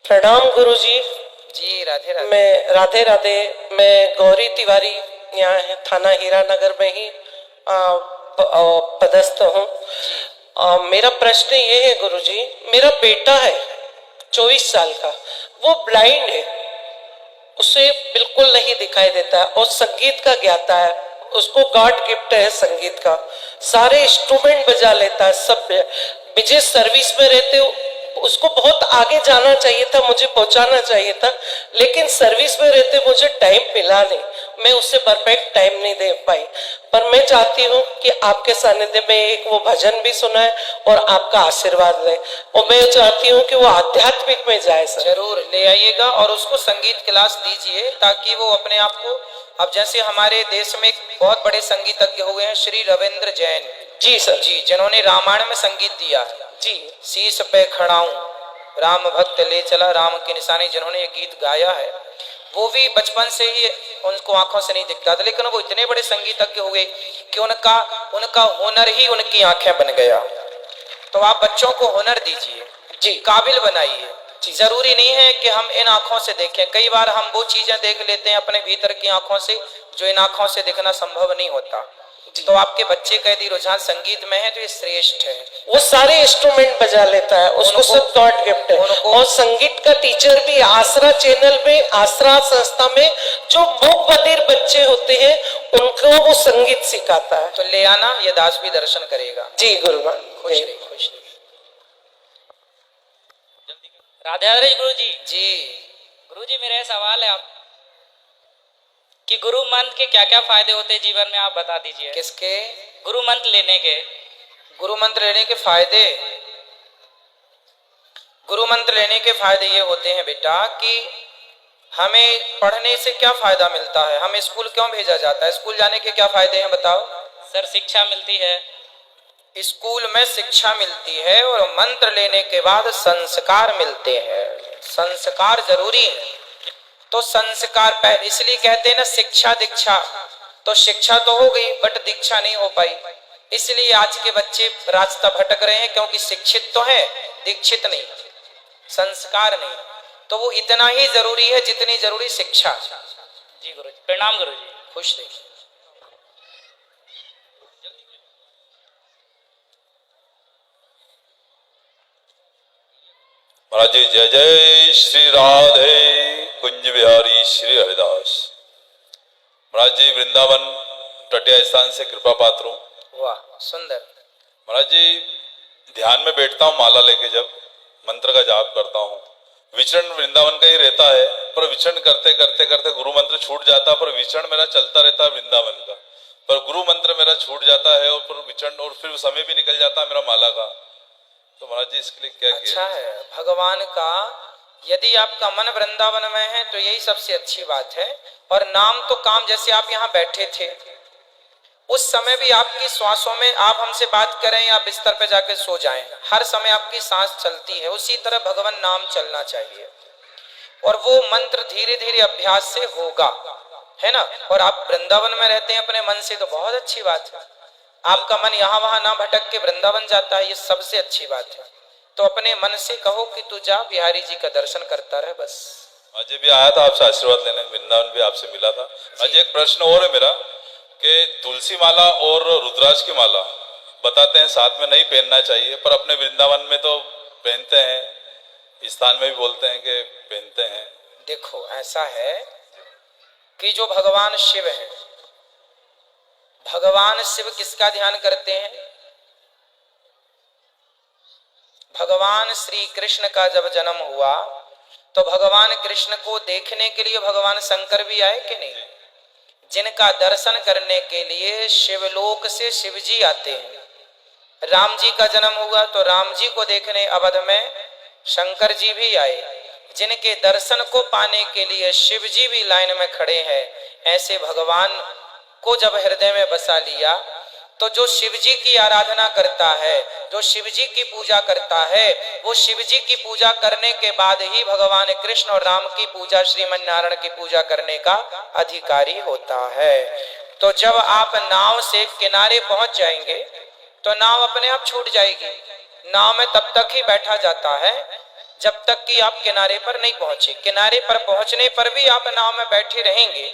प्रणाम गुरुजी। जी राधे राधे। मैं राधे राधे। मैं गौरी तिवारी, यहाँ थाना हीरानगर में ही पदस्थ हूँ। मेरा प्रश्न ये है गुरुजी, मेरा बेटा है 24 साल का, वो ब्लाइंड है, उसे बिल्कुल नहीं दिखाई देता है और संगीत का ज्ञाता है, उसको गॉड गिफ्ट है संगीत का, सारे इंस्ट्रूमेंट बजा लेता है सब। मुझे सर्विस में रहते उसको बहुत आगे जाना चाहिए था, मुझे पहुंचाना चाहिए था, लेकिन सर्विस में रहते मुझे टाइम मिला नहीं, मैं उससे परफेक्ट टाइम नहीं दे पाई। पर मैं चाहती हूँ कि आपके सानिध्य में एक वो भजन भी सुनाए और आपका आशीर्वाद ले, और मैं चाहती हूँ कि वो आध्यात्मिक में जाए। सर जरूर ले आइएगा और उसको संगीत क्लास दीजिए ताकि वो अपने आप को, अब जैसे हमारे देश में बहुत बड़े संगीतज्ञ हुए हैं श्री रविंद्र जैन जी सर जी, जिन्होंने रामायण में संगीत दिया है जी। शीश पे खड़ाऊं राम भक्त ले चला राम की निशानी, जिन्होंने ये गीत गाया है, वो भी बचपन से ही उनको आंखों से नहीं दिखता था, लेकिन वो इतने बड़े संगीतज्ञ हुए कि उनका हुनर ही उनकी आंखें बन गया। तो आप बच्चों को हुनर दीजिए जी, काबिल बनाइए। जरूरी नहीं है कि हम इन आंखों से देखें, कई बार हम वो चीजें देख लेते हैं अपने भीतर की आंखों से जो इन आंखों से देखना संभव नहीं होता। तो आपके बच्चे का यदि रुझान संगीत में है तो ये श्रेष्ठ है। वो सारे इंस्ट्रूमेंट बजा लेता है, उसको सब गॉड गिफ्ट है। और संगीत का टीचर भी आसरा चैनल में, आसरा संस्था में जो मूक बधिर बच्चे होते हैं उनको वो संगीत सिखाता है। तो ले आना, ये दास भी दर्शन करेगा। जी गुरुवान, खुश रही खुश रही। राधे राधे गुरु जी। जी गुरु जी, मेरा सवाल है आप कि गुरु मंत्र के क्या क्या फायदे होते हैं जीवन में, आप बता दीजिए। किसके? गुरु मंत्र लेने के। गुरु मंत्र लेने के फायदे, गुरु मंत्र लेने के फायदे ये होते हैं बेटा कि हमें पढ़ने से क्या फायदा मिलता है, हमें स्कूल क्यों भेजा जाता है, स्कूल जाने के क्या फायदे हैं बताओ। सर शिक्षा मिलती है, स्कूल में शिक्षा मिलती है और मंत्र लेने के बाद संस्कार मिलते हैं। संस्कार जरूरी है, तो संस्कार इसलिए कहते हैं ना शिक्षा दीक्षा, तो शिक्षा तो हो गई बट दीक्षा नहीं हो पाई, इसलिए आज के बच्चे रास्ता भटक रहे हैं, क्योंकि शिक्षित तो है दीक्षित नहीं, संस्कार नहीं। तो वो इतना ही जरूरी है जितनी जरूरी शिक्षा। जी गुरु जी, प्रणाम गुरु जी। खुश रहिए। महाराज जी जय जय श्री राधे कुंज बिहारी श्री हरिदास। महाराज जी वृंदावन टटिया स्थान से कृपा पात्र हूँ। वाह सुंदर। महाराज जी ध्यान में बैठता हूँ माला लेके, जब मंत्र का जाप करता हूँ, विचरण वृंदावन का ही रहता है, पर विचरण करते करते करते गुरु मंत्र छूट जाता, पर विचरण मेरा चलता रहता है वृंदावन का, पर गुरु मंत्र मेरा छूट जाता है और फिर विचरण, और फिर समय भी निकल जाता है मेरा माला का। तो महाराज जी इसके लिए क्या किया? अच्छा है, भगवान का यदि आपका मन वृंदावन में है तो यही सबसे अच्छी बात है। और नाम तो काम, जैसे आप यहाँ बैठे थे उस समय भी आपकी श्वासों में, आप हमसे बात करें या बिस्तर पे जाके सो जाएं, हर समय आपकी सांस चलती है, उसी तरह भगवान नाम चलना चाहिए और वो मंत्र धीरे धीरे अभ्यास से होगा, है ना। और आप वृंदावन में रहते हैं अपने मन से, तो बहुत अच्छी बात है, आपका मन यहाँ वहां ना भटक के वृंदावन जाता है, ये सबसे अच्छी बात है। तो अपने मन से कहो कि तू जा बिहारी जी का दर्शन करता रहे बस। आज भी आया था आपसे आशीर्वाद लेने, वृंदावन भी आपसे मिला था। आज एक प्रश्न और है मेरा कि तुलसी माला और रुद्राक्ष की माला बताते हैं साथ में नहीं पहनना चाहिए, पर अपने वृंदावन में तो पहनते हैं, स्थान में भी बोलते हैं कि पहनते हैं। देखो ऐसा है कि जो भगवान शिव हैं, भगवान शिव किसका ध्यान करते हैं? भगवान श्री कृष्ण का जब जन्म हुआ तो भगवान कृष्ण को देखने के लिए भगवान शंकर भी आए कि नहीं? जिनका दर्शन करने के लिए शिवलोक से शिव जी आते हैं। राम जी का जन्म हुआ तो राम जी को देखने अवध में शंकर जी भी आए, जिनके दर्शन को पाने के लिए शिव जी भी लाइन में खड़े हैं। ऐसे भगवान को जब हृदय में बसा लिया तो जो शिव जी की आराधना करता है, जो शिव जी की पूजा करता है, वो शिव जी की पूजा करने के बाद ही भगवान कृष्ण और राम की पूजा, श्रीमन नारायण की पूजा करने का अधिकारी होता है। तो जब आप नाव से किनारे पहुंच जाएंगे तो नाव अपने आप छूट जाएगी। नाव में तब तक ही बैठा जाता है जब तक कि आप किनारे पर नहीं पहुंचे। किनारे पर पहुंचने पर भी आप नाव में बैठे रहेंगे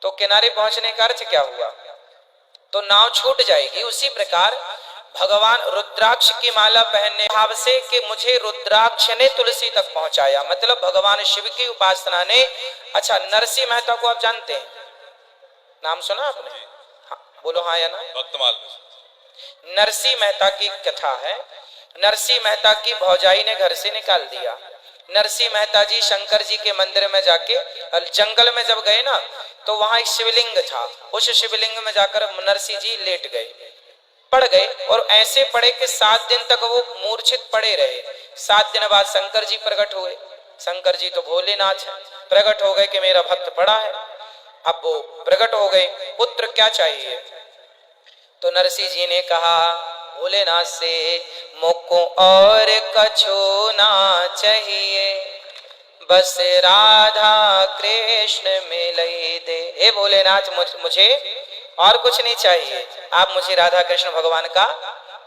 तो किनारे पहुंचने का अर्थ क्या हुआ? तो नाव छूट जाएगी। उसी प्रकार भगवान रुद्राक्ष की माला पहनने भाव से कि मुझे रुद्राक्ष ने तुलसी तक पहुंचाया, मतलब भगवान शिव की उपासना ने। अच्छा, नरसिंह मेहता को आप जानते हैं, नाम सुना आपने? हाँ, बोलो हाँ या ना। भक्तमाल में नरसिंह मेहता की कथा है। नरसिंह मेहता की भौजाई ने घर से निकाल दिया। नरसिंह मेहता जी शंकर जी के मंदिर में जाके जंगल में जब गए ना तो वहां एक शिवलिंग था। उस शिवलिंग में जाकर नरसिंह जी लेट गए, पड़ गए, और ऐसे पड़े कि 7 दिन तक वो मूर्छित पड़े रहे। 7 दिन बाद शंकर जी प्रकट हुए। शंकर जी तो भोलेनाथ हैं, प्रकट हो गए कि मेरा भक्त पड़ा है। अब वो प्रकट हो गए, पुत्र क्या चाहिए? तो नरसिंह जी ने कहा भोलेनाथ से, मुझको और कछु ना चाहिए, बस राधा कृष्ण मिलई दे। हे भोलेनाथ, मुझे और कुछ नहीं चाहिए, आप मुझे राधा कृष्ण भगवान का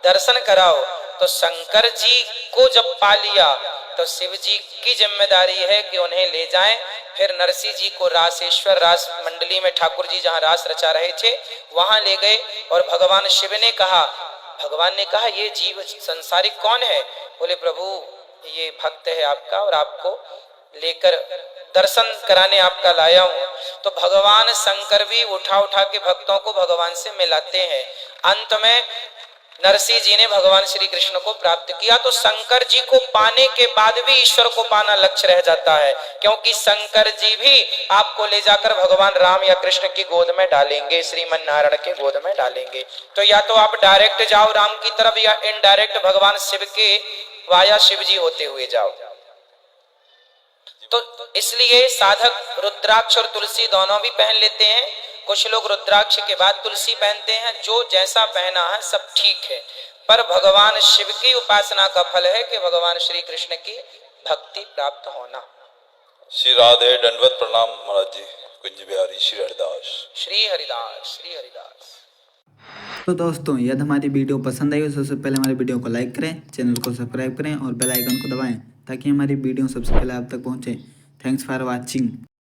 दर्शन कराओ। तो शंकर जी को जब पा लिया तो शिव जी की जिम्मेदारी है कि उन्हें ले जाएं। फिर नरसिंह जी को रासेश्वर रास मंडली में ठाकुर जी जहां रास रचा रहे थे वहां ले गए, और भगवान शिव ने कहा, भगवान ने कहा ये जीव संसारिक कौन है? बोले प्रभु ये भक्त है आपका और आपको लेकर दर्शन कराने आपका लाया हूं। तो भगवान शंकर भी उठा उठा के भक्तों को भगवान से मिलाते हैं। अंत में नरसिंह जी ने भगवान श्री कृष्ण को प्राप्त किया। तो शंकर जी को पाने के बाद भी ईश्वर को पाना लक्ष्य रह जाता है, क्योंकि शंकर जी भी आपको ले जाकर भगवान राम या कृष्ण की गोद में डालेंगे, श्रीमन नारायण के गोद में डालेंगे। तो या तो आप डायरेक्ट जाओ राम की तरफ या इनडायरेक्ट भगवान शिव के वाया शिव जी होते हुए जाओ। तो इसलिए साधक रुद्राक्ष और तुलसी दोनों भी पहन लेते हैं। कुछ लोग रुद्राक्ष के बाद तुलसी पहनते हैं। जो जैसा पहना है सब ठीक है, पर भगवान शिव की उपासना का फल है कि भगवान श्री कृष्ण की भक्ति प्राप्त होना। श्री राधे दंडवत प्रणाम महाराज जी। कुंज बिहारी श्री हरिदास। श्री हरिदास, श्री हरिदास। तो दोस्तों यदि हमारी वीडियो पसंद आई हो सबसे पहले हमारी वीडियो को लाइक करें, चैनल को सब्सक्राइब करें और बेल आइकन को दबाएं ताकि हमारी वीडियो सबसे पहले आप तक पहुंचे। Thanks for watching.